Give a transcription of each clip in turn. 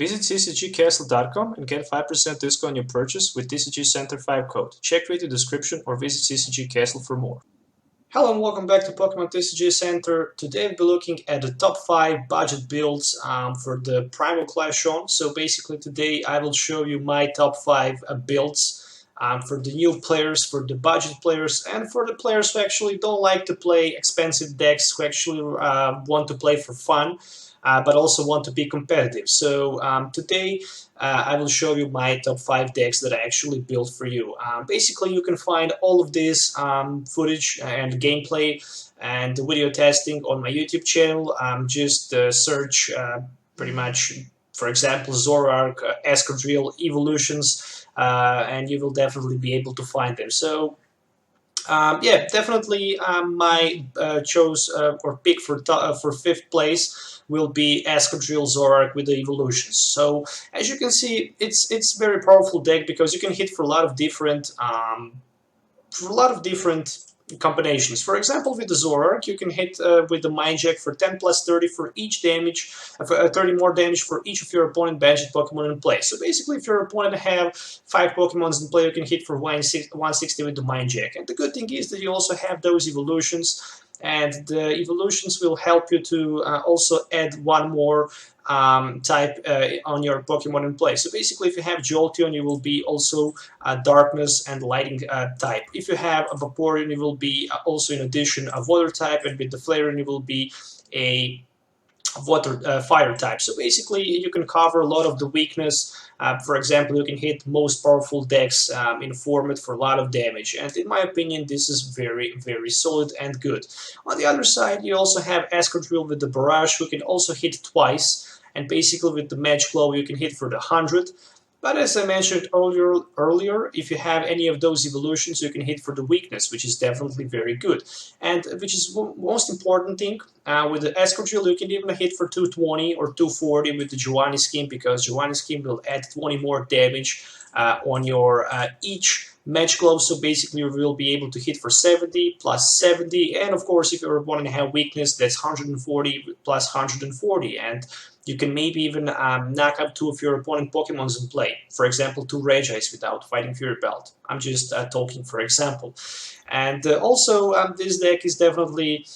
Visit CCGCastle.com and get 5% discount on your purchase with TCG Center 5 code. Check video description or visit CCG Castle for more. Hello and welcome back to Pokemon TCG Center. Today we'll be looking at the top 5 budget builds for the Primal class shown. So basically today I will show you my top 5 builds for the new players, for the budget players, and for the players who actually don't like to play expensive decks, who actually want to play for fun. But also want to be competitive. So today I will show you my top 5 decks that I actually built for you. Basically, you can find all of this footage and gameplay and video testing on my YouTube channel. Just search pretty much, for example, Zoroark, Escadrille, Evolutions, and you will definitely be able to find them. So yeah, definitely my chose or pick for 5th place will be Escadrille Zoroark with the evolutions. So as you can see, it's very powerful deck because you can hit for a lot of different combinations. For example, with the Zoroark, you can hit with the Mind Jack for 10 plus 30 for each damage, 30 more damage for each of your opponent banished Pokemon in play. So basically, if your opponent have 5 Pokemons in play, you can hit for 160 with the Mind Jack. And the good thing is that you also have those evolutions, and the evolutions will help you to also add one more type on your Pokemon in play. So basically, if you have Jolteon, you will be also Darkness and Lighting type. If you have a Vaporeon, you will be also in addition a Water type, and with the Flareon, you will be a fire type. So basically, you can cover a lot of the weakness. For example, you can hit most powerful decks in a format for a lot of damage, and in my opinion, this is very, very solid and good. On the other side, you also have Escadrille with the Barrage, who can also hit twice, and basically with the Match Glow, you can hit for the 100. But as I mentioned earlier, if you have any of those evolutions, you can hit for the weakness, which is definitely very good. And which is most important thing, with the Escadrille, you can even hit for 220 or 240 with the Giovanni scheme, because Giovanni scheme will add 20 more damage on your each Match Glove. So basically, you will be able to hit for 70 plus 70. And of course, if your opponent have weakness, that's 140 plus 140. And you can maybe even knock out 2 of your opponent Pokemons in play. For example, 2 Regis without fighting Fury Belt. I'm just talking for example. And also, this deck is definitely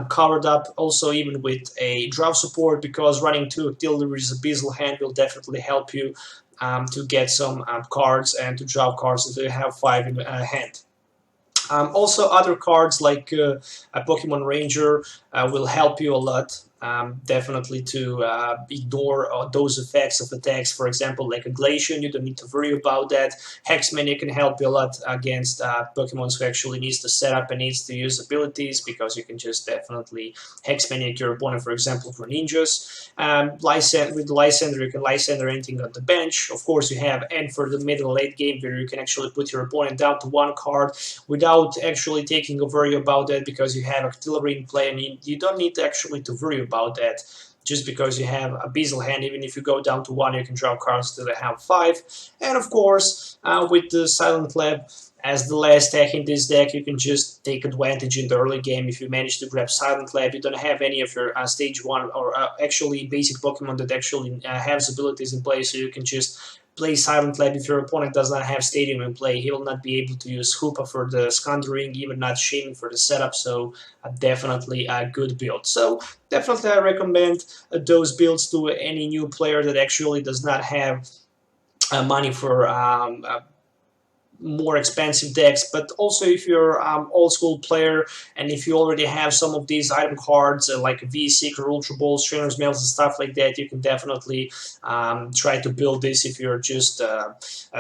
covered up also even with a draw support, because running 2 Octillery's Abyssal Hand will definitely help you to get some cards and to draw cards if you have 5 in hand. Also, other cards like a Pokemon Ranger will help you a lot. Definitely to ignore those effects of attacks. For example, like a Glacian, you don't need to worry about that. Hexmania can help you a lot against Pokemon who actually needs to set up and needs to use abilities, because you can just definitely Hexmania your opponent, for example, for ninjas. With Lysander, you can Lysander anything on the bench. Of course, you have End for the mid and late game, where you can actually put your opponent down to 1 card without actually taking a worry about that, because you have Octillery in play, and you don't need actually to worry about that. Just because you have a Abyssal Hand, even if you go down to 1, you can draw cards till they have 5. And of course, with the Silent Lab as the last tech in this deck, you can just take advantage in the early game. If you manage to grab Silent Lab, you don't have any of your stage 1 or actually basic Pokemon that actually has abilities in play, so you can just play Silent Lab. If your opponent does not have Stadium in play, he will not be able to use Hoopa for the Scundering, even not Shaming for the setup, so definitely a good build. So definitely I recommend those builds to any new player that actually does not have money for more expensive decks. But also, if you're old school player, and if you already have some of these item cards like V-Seeker, Ultra Balls, Trainer's Mails and stuff like that, you can definitely try to build this if you're just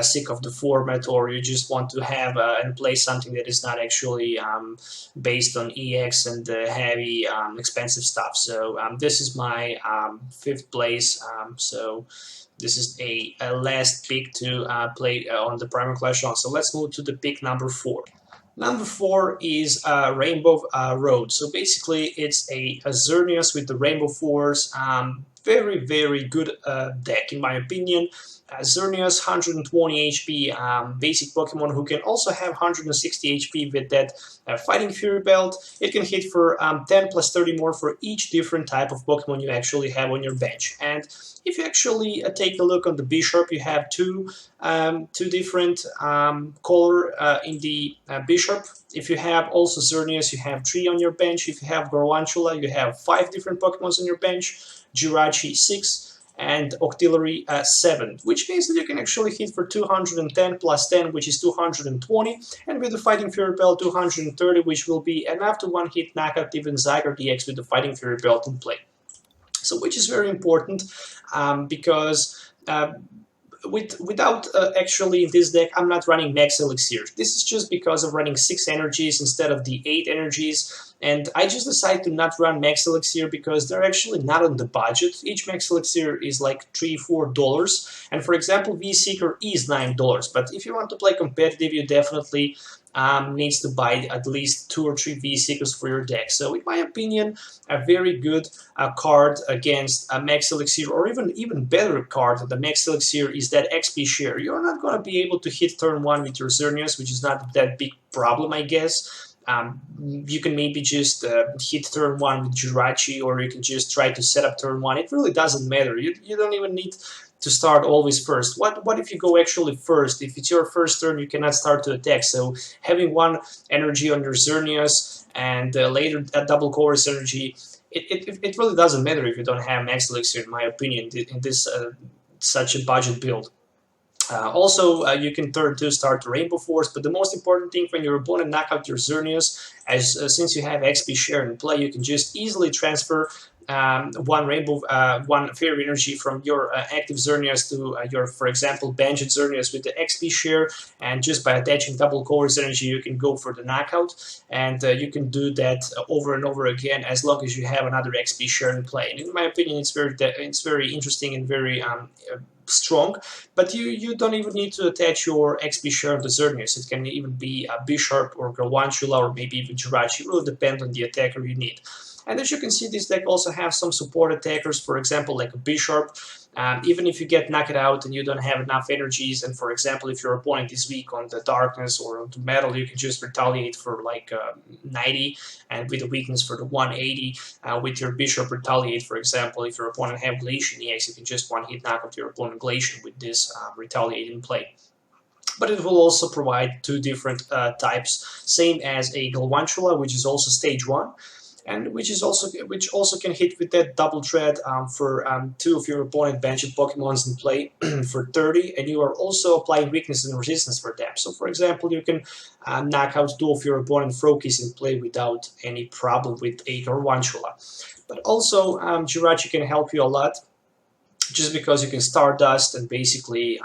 sick of the format, or you just want to have and play something that is not actually based on EX and heavy expensive stuff. So this is my 5th place. So this is a last pick to play on the Primal Clash on. So let's move to the pick number 4. Number 4 is Rainbow Road. So basically, it's a Xerneas with the Rainbow Force. very, very good deck in my opinion. Xerneas, 120 HP, basic Pokemon who can also have 160 HP with that Fighting Fury Belt. It can hit for 10 plus 30 more for each different type of Pokemon you actually have on your bench. And if you actually take a look on the Bishop, you have two different color in the Bishop. If you have also Xerneas, you have 3 on your bench. If you have Garwantula, you have 5 different Pokemons on your bench. Jirachi, 6. And Octillery 7, which means that you can actually hit for 210 plus 10, which is 220, and with the Fighting Fury Belt 230, which will be enough to one-hit knock out even Zygarde EX with the Fighting Fury Belt in play. So, which is very important because without actually in this deck, I'm not running Max Elixir. This is just because of running 6 energies instead of the 8 energies. And I just decided to not run Max Elixir because they're actually not on the budget. Each Max Elixir is like $3–4. And for example, V-Seeker is $9. But if you want to play competitive, you definitely needs to buy at least 2 or 3 V-Seekers for your deck. So in my opinion, a very good card against a Max Elixir, or even better card than the Max Elixir is that XP share. You're not going to be able to hit turn 1 with your Xerneas, which is not that big problem, I guess. You can maybe just hit turn 1 with Jirachi, or you can just try to set up turn 1. It really doesn't matter. You don't even need to start always first. What if you go actually first? If it's your first turn, you cannot start to attack. So having 1 energy on your Xerneas and later a double chorus energy, it really doesn't matter if you don't have Max Elixir, in my opinion, in this such a budget build. Also, you can turn 2 start to Rainbow Force, but the most important thing when your opponent knock out your Xerneas, since you have XP share in play, you can just easily transfer 1 Fairy Energy from your active Xerneas to your, for example, Banded Xerneas with the XP share, and just by attaching double chorus energy, you can go for the knockout, and you can do that over and over again as long as you have another XP share in play. And in my opinion, it's very interesting and very strong, but you don't even need to attach your XP share to Xerneas. It can even be a Bishop or Garwantula or maybe even Jirachi. It really depends on the attacker you need. And as you can see, this deck also has some support attackers, for example, like a Bishop. Even if you get knocked out and you don't have enough energies, and for example, if your opponent is weak on the Darkness or on the Metal, you can just retaliate for like 90, and with a weakness for the 180, with your Bishop retaliate, for example, if your opponent have Glacian EX, you can just one-hit knock out your opponent Glacian with this retaliate in play. But it will also provide 2 different types, same as a Galvantula, which is also stage 1. And which also can hit with that double threat for 2 of your opponent benched Pokemons in play for 30, and you are also applying weakness and resistance for them. So, for example, you can knock out 2 of your opponent Frokis in play without any problem with a Garwantula. But also, Jirachi can help you a lot, just because you can Stardust and basically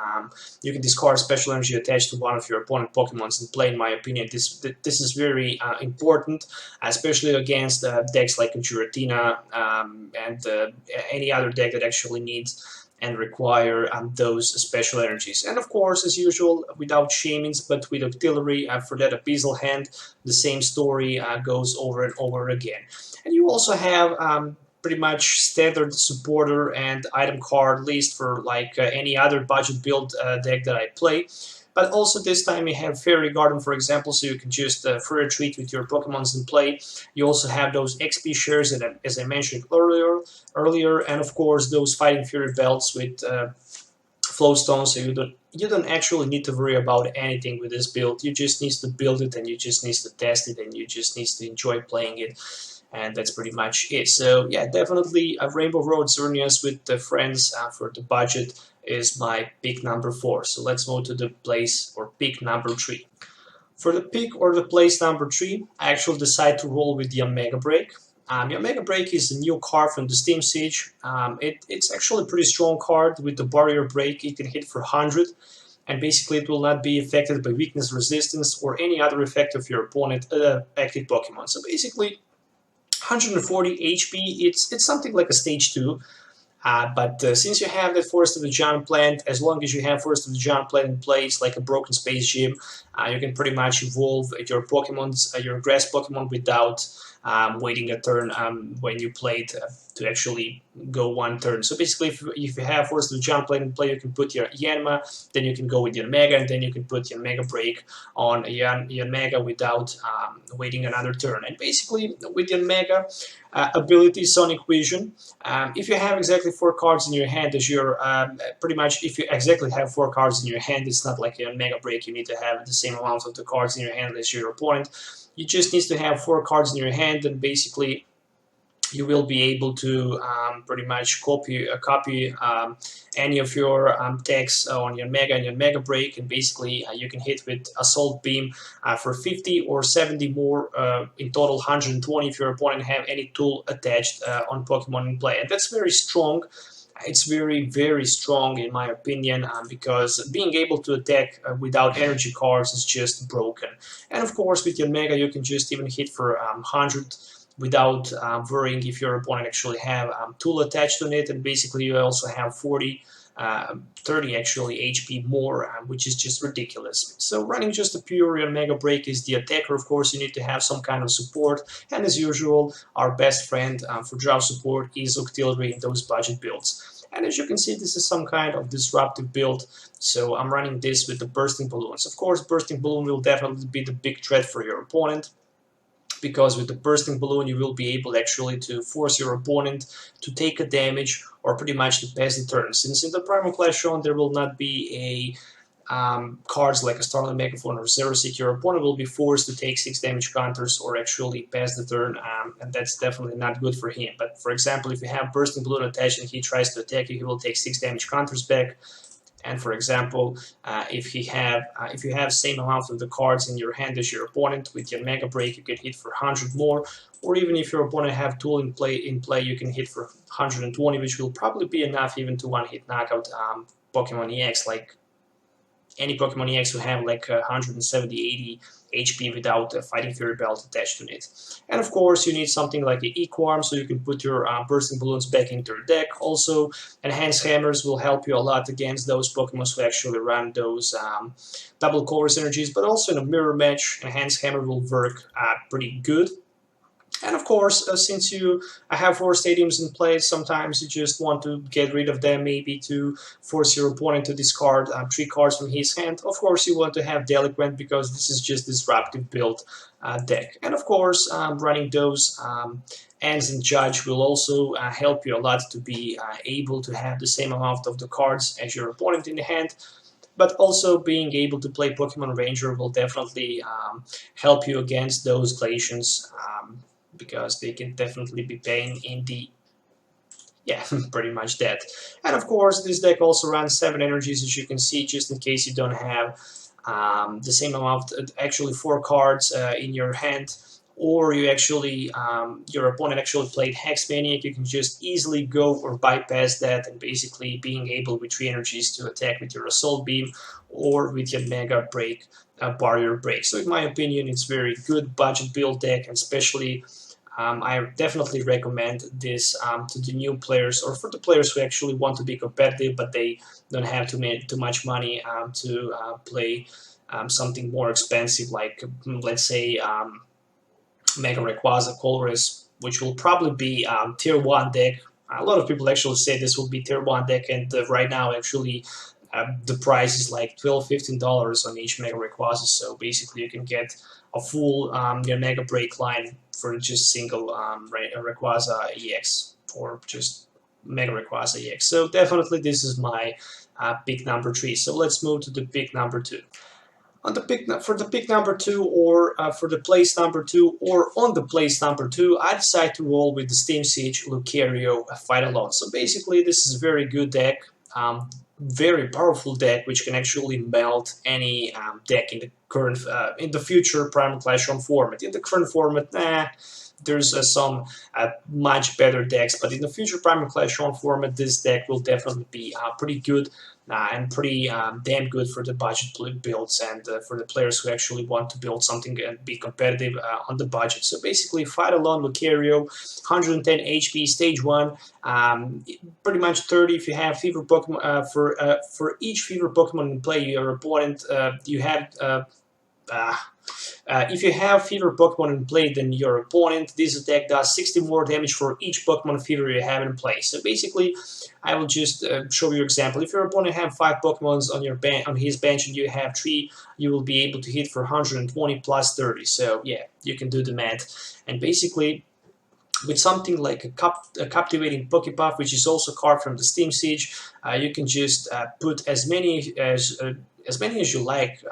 you can discard special energy attached to 1 of your opponent Pokemons in play. In my opinion, this is very important, especially against decks like Giratina and any other deck that actually needs and require those special energies. And of course, as usual, without Shamings, but with Octillery, for that Abyssal Hand, the same story goes over and over again. And you also have pretty much standard supporter and item card list for like any other budget build deck that I play. But also this time you have Fairy Garden, for example, so you can just free retreat with your Pokemons in play. You also have those XP shares, as I mentioned earlier, and of course those Fighting Fury Belts with Flowstone, so you don't actually need to worry about anything with this build. You just need to build it, and you just need to test it, and you just need to enjoy playing it. And that's pretty much it. So yeah, definitely a Rainbow Road Xerneas with the friends for the budget is my pick number 4. So let's move to the place or pick number 3. For the pick or the place number 3, I actually decide to roll with the Omega Break. The Omega Break is a new card from the Steam Siege. It's actually a pretty strong card with the Barrier Break. It can hit for 100. And basically it will not be affected by weakness, resistance, or any other effect of your opponent active Pokemon. So basically 140 HP, it's something like a stage 2, but since you have that Forest of the Giant Plant, as long as you have Forest of the Giant Plant in place, like a Broken Space Gym, you can pretty much evolve your Pokemons, your Grass Pokemon without waiting a turn when you played to actually go one turn. So basically, if you have force to jump lane and play, you can put your Yanma, then you can go with your Mega, and then you can put your Mega Break on your Mega without waiting another turn. And basically, with your Mega ability, Sonic Vision, if you have exactly 4 cards in your hand, as you're pretty much, if you exactly have 4 cards in your hand, it's not like a Mega Break, you need to have the same amount of the cards in your hand as your opponent. You just need to have 4 cards in your hand, and basically you will be able to pretty much copy any of your decks on your Mega and your Mega Break, and basically you can hit with Assault Beam for 50 or 70 more, in total 120 if your opponent have any tool attached on Pokemon in play. And that's very strong. It's very, very strong in my opinion, because being able to attack without energy cards is just broken. And of course with your Mega you can just even hit for 100 without worrying if your opponent actually have tool attached on it, and basically you also have 30 actually HP more, which is just ridiculous. So running just a pure Mega Break is the attacker. Of course you need to have some kind of support, and as usual our best friend for draw support is Octillery in those budget builds. And as you can see, this is some kind of disruptive build, so I'm running this with the Bursting Balloons. Of course Bursting Balloon will definitely be the big threat for your opponent, because with the Bursting Balloon you will be able actually to force your opponent to take a damage or pretty much to pass the turn. Since in the Primal Clash shown there will not be a cards like a Starling Megaphone or Xerosic, your opponent will be forced to take 6 damage counters or actually pass the turn, and that's definitely not good for him. But for example, if you have Bursting Balloon attached and he tries to attack you, he will take 6 damage counters back. And for example, if you have same amount of the cards in your hand as your opponent, with your Mega Break you can hit for 100 more, or even if your opponent have tool in play, you can hit for 120, which will probably be enough even to one-hit knockout Pokemon EX, like any Pokemon EX who have like 170-80 HP without a Fighting Fury Belt attached to it. And of course you need something like an Equarm, so you can put your Bursting Balloons back into your deck. Also, Enhanced Hammers will help you a lot against those Pokemon who actually run those double Colress energies, but also in a mirror match, Enhanced Hammer will work pretty good. And of course, since you have 4 stadiums in play, sometimes you just want to get rid of them, maybe to force your opponent to discard 3 cards from his hand. Of course, you want to have Deliquent, because this is just disruptive build deck. And of course, running those Ends and Judge will also help you a lot to be able to have the same amount of the cards as your opponent in the hand. But also being able to play Pokemon Ranger will definitely help you against those Glacians, because they can definitely be pain in the... yeah, pretty much that. And of course, this deck also runs 7 energies, as you can see, just in case you don't have the same amount, actually 4 cards in your hand, or you actually, your opponent actually played Hex Maniac, you can just easily go or bypass that, and basically being able with 3 energies to attack with your Assault Beam or with your Mega Break, Barrier Break. So in my opinion, it's very good budget build deck, and especially I definitely recommend this to the new players, or for the players who actually want to be competitive but they don't have too much money to play something more expensive, like let's say Mega Rayquaza Colress, which will probably be tier 1 deck. A lot of people actually say this will be tier 1 deck, and right now actually the price is like $12–15 on each Mega Rayquaza, so basically you can get a full your Mega Break line for just single Rayquaza EX, or just Mega Rayquaza EX. So definitely this is my pick number 3. So let's move to the pick number 2. On the pick for the pick number 2, or for the place number 2, or on the place number 2, I decided to roll with the Steam Siege Lucario Fight Alone. So basically this is a very good deck, very powerful deck, which can actually melt any deck in the current, in the future Primal Clash on format. In the current format, there's some much better decks, but in the future Primal Clash on format, this deck will definitely be pretty good and pretty damn good for the budget builds, and for the players who actually want to build something and be competitive on the budget. So basically, Fight Alone Lucario, 110 HP, stage 1, pretty much 30 if you have Fever Pokemon. For each Fever Pokemon in play, your opponent, you have if you have fever Pokemon in play than your opponent, this deck does 60 more damage for each Pokemon fever you have in play. So basically, I will just show you an example. If your opponent have 5 Pokemons on your on his bench and you have 3, you will be able to hit for 120 plus 30. So yeah, you can do the math. And basically, with something like a captivating Pokepuff, which is also a card from the Steam Siege, you can just put as many as you like.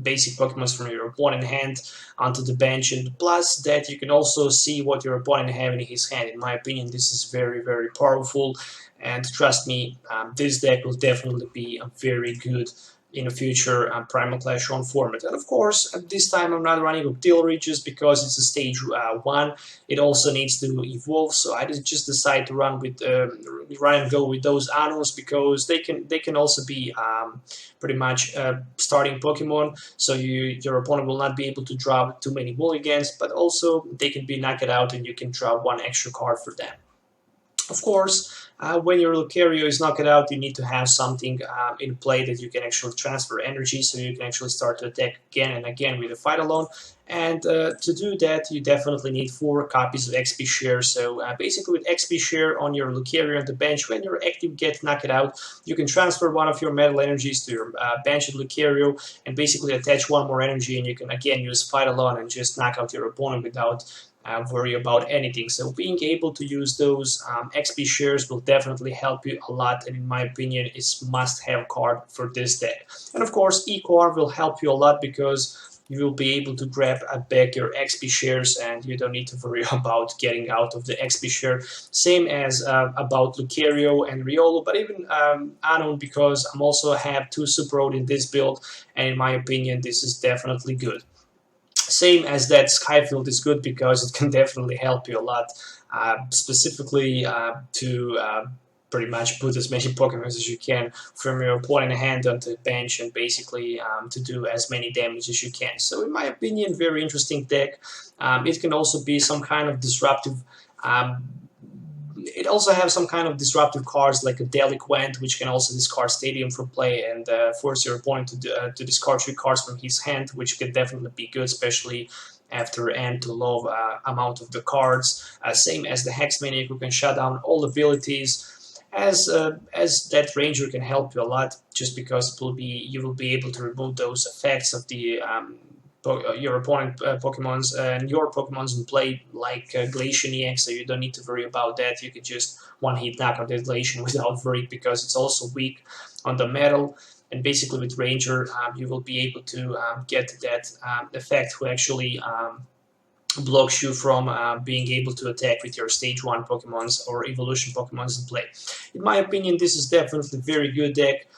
Basic Pokemon from your opponent hand onto the bench, and plus that you can also see what your opponent have in his hand. In my opinion, this is very, very powerful, and trust me, this deck will definitely be a very good in the future Primal Clash on format. And of course, at this time I'm not running Octillery just because it's a stage 1. It also needs to evolve, so I just decide to run with run and go with those Anos because they can also be pretty much starting Pokemon. So your opponent will not be able to draw too many mulligans, but also they can be knocked out and you can draw 1 extra card for them. Of course, when your Lucario is knocked out, you need to have something in play that you can actually transfer energy, so you can actually start to attack again and again with a Fight Alone. And to do that, you definitely need 4 copies of XP Share. So basically, with XP Share on your Lucario on the bench, when your active gets knocked out, you can transfer 1 of your Metal Energies to your bench of Lucario and basically attach 1 more energy, and you can again use Fight Alone and just knock out your opponent without worry about anything. So being able to use those XP shares will definitely help you a lot, and in my opinion it's must-have card for this deck. And of course ECOR will help you a lot because you will be able to grab back your XP shares and you don't need to worry about getting out of the XP share. Same as about Lucario and Riolo, but even Anon, because I'm also have 2 Super Road in this build, and in my opinion this is definitely good. Same as that, Skyfield is good because it can definitely help you a lot, specifically to pretty much put as many Pokemon as you can from your opponent hand onto the bench and basically to do as many damage as you can. So in my opinion, very interesting deck. It can also be some kind of disruptive it also has some kind of disruptive cards like a Deliquent, which can also discard Stadium for play and force your opponent to discard 3 cards from his hand, which could definitely be good, especially after end to low amount of the cards. Same as the Hex Maniac, who can shut down all abilities. As that Ranger can help you a lot, just because you will be able to remove those effects of the your opponent Pokemons and your Pokemons in play, like Glacian EX, so you don't need to worry about that. You can just one-hit knock out the Glacian without worry, because it's also weak on the metal. And basically with Ranger, you will be able to get that effect who actually blocks you from being able to attack with your stage 1 Pokemons or evolution Pokemons in play. In my opinion, this is definitely a very good deck.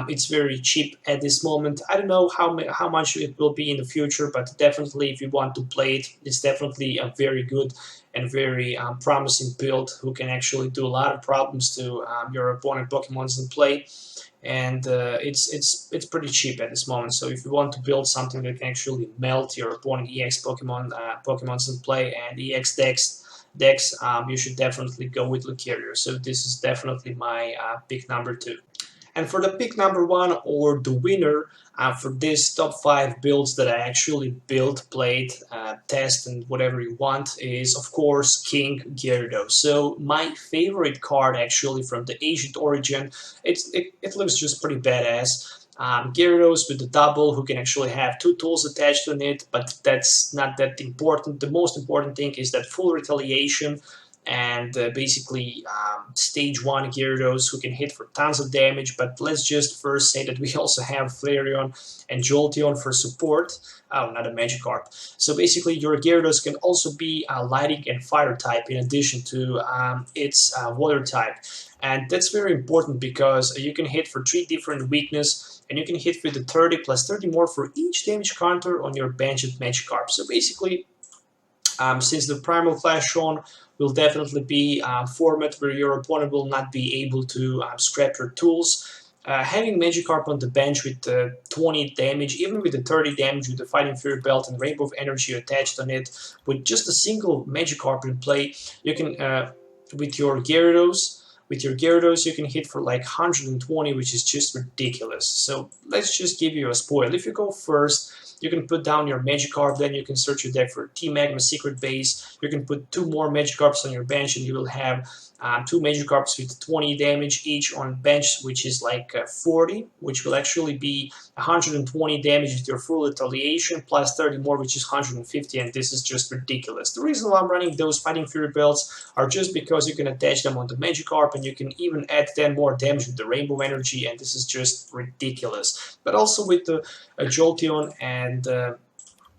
It's very cheap at this moment. I don't know how much it will be in the future, but definitely if you want to play it, it's definitely a very good and very promising build who can actually do a lot of problems to your opponent Pokemons in play. And it's pretty cheap at this moment. So if you want to build something that can actually melt your opponent EX Pokemons in play and EX decks, you should definitely go with Lucario. So this is definitely my pick number 2. And for the pick number 1, or the winner for this top 5 builds that I actually built, played, test, and whatever you want, is of course King Gyarados. So my favorite card actually from the Ancient Origin. It looks just pretty badass. Gyarados with the double, who can actually have 2 tools attached to it, but that's not that important. The most important thing is that full retaliation, and basically stage 1 Gyarados, who can hit for tons of damage. But let's just first say that we also have Flareon and Jolteon for support. Oh, not a Magikarp. So basically your Gyarados can also be Lightning and Fire type in addition to its Water type. And that's very important because you can hit for 3 different weakness, and you can hit with the 30 plus 30 more for each damage counter on your bench at Magikarp. So basically, since the Primal Clash shown will definitely be a format where your opponent will not be able to scrap your tools, having Magikarp on the bench with 20 damage, even with the 30 damage with the Fighting Fury Belt and Rainbow of Energy attached on it, with just a single Magikarp in play, you can, with your Gyarados, you can hit for like 120, which is just ridiculous. So let's just give you a spoil. If you go first, You can put down your Magikarp, then you can search your deck for T-Magma Secret Base. You can put 2 more Magikarps on your bench, and you will have 2 Magikarps with 20 damage each on bench, which is like 40, which will actually be 120 damage with your full retaliation, plus 30 more, which is 150, and this is just ridiculous. The reason why I'm running those Fighting Fury belts are just because you can attach them on the Magikarp, and you can even add 10 more damage with the Rainbow Energy, and this is just ridiculous. But also with the Jolteon and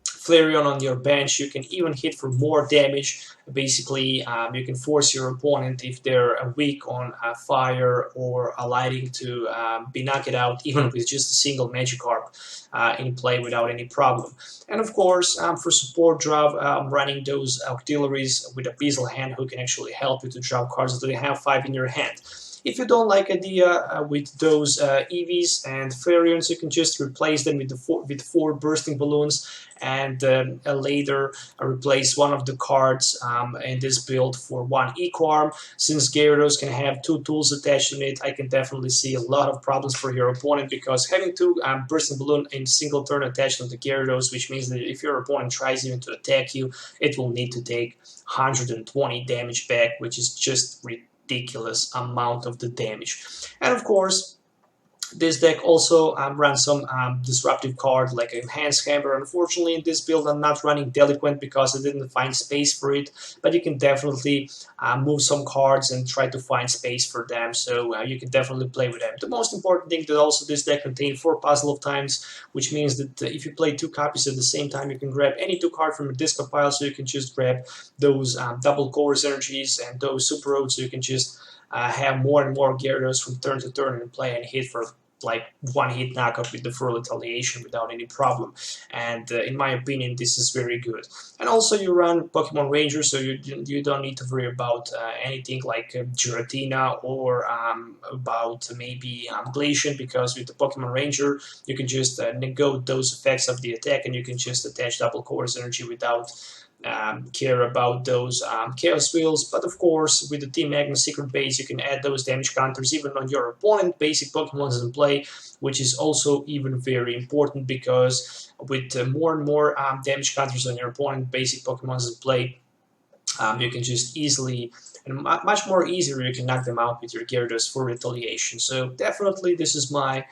Flareon on your bench, you can even hit for more damage. Basically, you can force your opponent, if they're weak on fire or lighting, to be knocked out even with just a single Magikarp in play without any problem. And of course, for support drop, I'm running those auxiliaries with a Beazle hand who can actually help you to drop cards that you have 5 in your hand. If you don't like idea with those EVs and Flareons, you can just replace them with the 4 bursting balloons, and later replace one of the cards in this build for 1 Eco-Arm. Since Gyarados can have 2 tools attached to it, I can definitely see a lot of problems for your opponent, because having 2 bursting balloon in single turn attached to the Gyarados, which means that if your opponent tries even to attack you, it will need to take 120 damage back, which is just ridiculous amount of the damage. And of course, this deck also runs some disruptive cards like Enhanced Hammer. Unfortunately, in this build, I'm not running Delinquent because I didn't find space for it, but you can definitely move some cards and try to find space for them, so you can definitely play with them. The most important thing that also this deck contains 4 Puzzle of Times, which means that if you play 2 copies at the same time, you can grab any 2 cards from your discard pile, so you can just grab those double Chorus Energies and those Super Roads, so you can just have more and more Gyarados from turn to turn and play and hit for like 1 hit knockup with the full retaliation without any problem. And in my opinion, this is very good. And also you run Pokemon Ranger, so you don't need to worry about anything like Giratina or about maybe Glacian, because with the Pokemon Ranger you can just negate those effects of the attack, and you can just attach double Chorus Energy without care about those Chaos Wheels. But of course, with the Team Magma Secret Base, you can add those damage counters even on your opponent basic Pokemon in play, which is also even very important, because with more and more damage counters on your opponent basic Pokemon in play, you can just easily and much more easier you can knock them out with your Gyarados for retaliation. So definitely this is my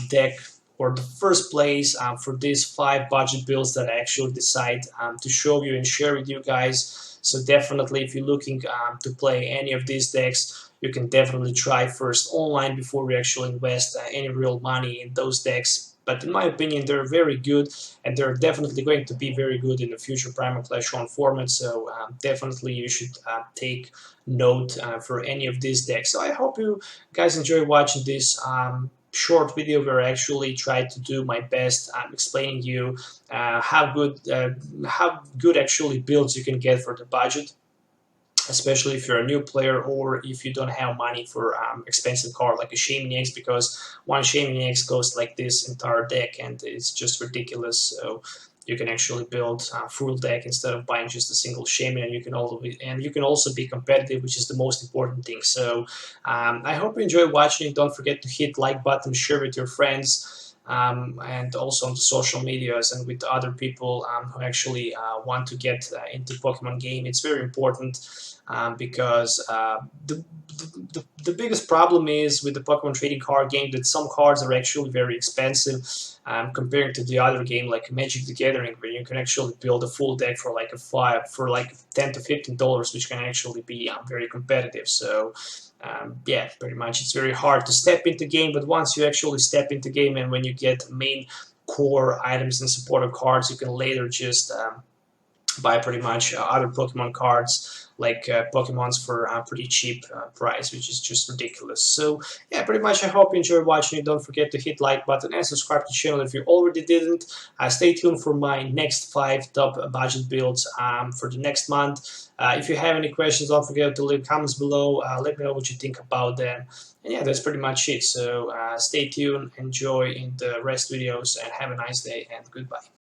deck, or the first place for these 5 budget builds that I actually decide to show you and share with you guys. So definitely, if you're looking to play any of these decks, you can definitely try first online before we actually invest any real money in those decks. But in my opinion, they're very good, and they're definitely going to be very good in the future Primal Clash Royale format. So definitely you should take note for any of these decks. So I hope you guys enjoy watching this short video where I actually try to do my best explaining you how good actually builds you can get for the budget, especially if you're a new player or if you don't have money for expensive card like a Shaymin X, because one Shaymin X goes like this entire deck and it's just ridiculous. So you can actually build a full deck instead of buying just a single Shaymin, and you can also be competitive, which is the most important thing. So I hope you enjoy watching it. Don't forget to hit like button, share with your friends, and also on the social medias and with other people who actually want to get into Pokemon game. It's very important because the biggest problem is with the Pokemon trading card game that some cards are actually very expensive compared to the other game like Magic the Gathering, where you can actually build a full deck for like $10 to $15, which can actually be very competitive. So yeah, pretty much it's very hard to step into game, but once you actually step into game and when you get main core items and supporter cards, you can later just buy pretty much other Pokemon cards like Pokemons for a pretty cheap price, which is just ridiculous. So yeah, pretty much I hope you enjoyed watching it. Don't forget to hit like button and subscribe to the channel if you already didn't. Stay tuned for my next 5 top budget builds for the next month. If you have any questions, don't forget to leave comments below. Let me know what you think about them. And yeah, that's pretty much it. So stay tuned, enjoy in the rest videos, and have a nice day, and goodbye.